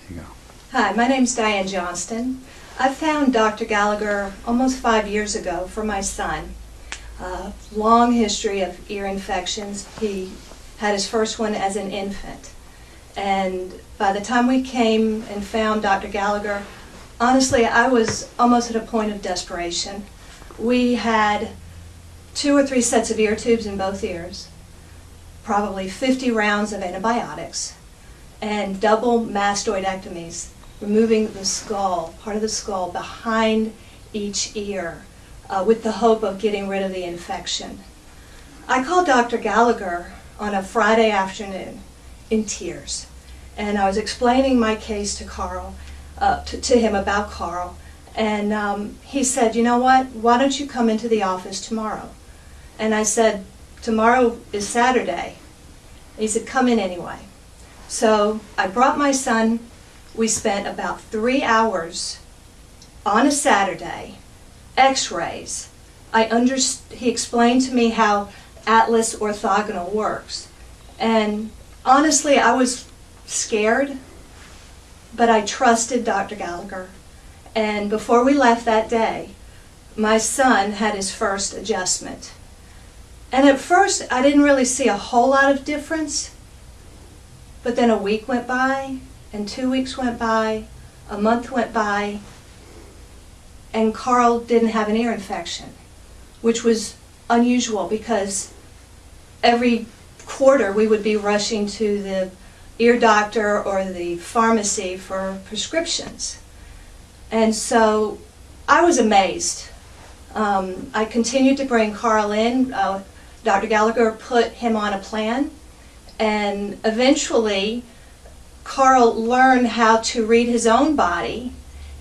you go. Hi, my name's Diane Johnston. I found Dr. Gallagher almost 5 years ago for my son. Long history of ear infections. He had his first one as an infant. And by the time we came and found Dr. Gallagher, honestly, I was almost at a point of desperation. We had 2 or 3 sets of ear tubes in both ears, probably 50 rounds of antibiotics, and double mastoidectomies, removing the skull, part of the skull behind each ear, with the hope of getting rid of the infection. I called Dr. Gallagher on a Friday afternoon in tears, and I was explaining my case to Carl, to him about Carl, and he said, "You know what, why don't you come into the office tomorrow?" And I said, "Tomorrow is Saturday." He said, "Come in anyway." So I brought my son. We spent about 3 hours on a Saturday, x-rays. He explained to me how Atlas orthogonal works. And honestly, I was scared, but I trusted Dr. Gallagher. And before we left that day, my son had his first adjustment. And at first, I didn't really see a whole lot of difference. But then a week went by, and 2 weeks went by, a month went by, and Carl didn't have an ear infection, which was unusual because every quarter we would be rushing to the ear doctor or the pharmacy for prescriptions. And so I was amazed. I continued to bring Carl in. Dr. Gallagher put him on a plan, and eventually Carl learned how to read his own body,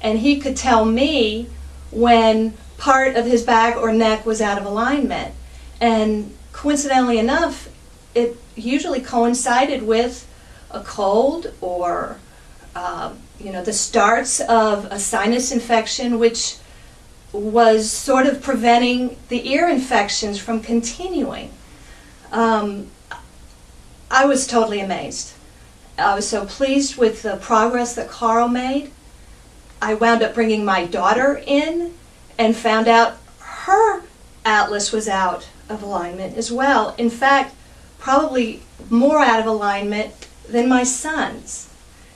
and he could tell me when part of his back or neck was out of alignment. And coincidentally enough, it usually coincided with a cold or the starts of a sinus infection, which was sort of preventing the ear infections from continuing. I was totally amazed. I was so pleased with the progress that Carl made. I wound up bringing my daughter in and found out her atlas was out of alignment as well. In fact, probably more out of alignment than my son's.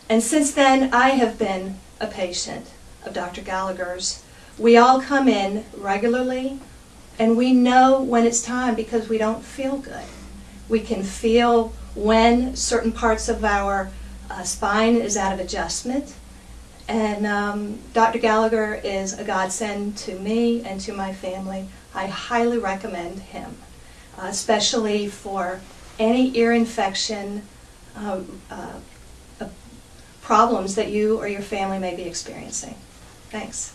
And since then, I have been a patient of Dr. Gallagher's. We all come in regularly, and we know when it's time because we don't feel good. We can feel when certain parts of our spine is out of adjustment. And Dr. Gallagher is a godsend to me and to my family. I highly recommend him, especially for any ear infection problems that you or your family may be experiencing. Thanks.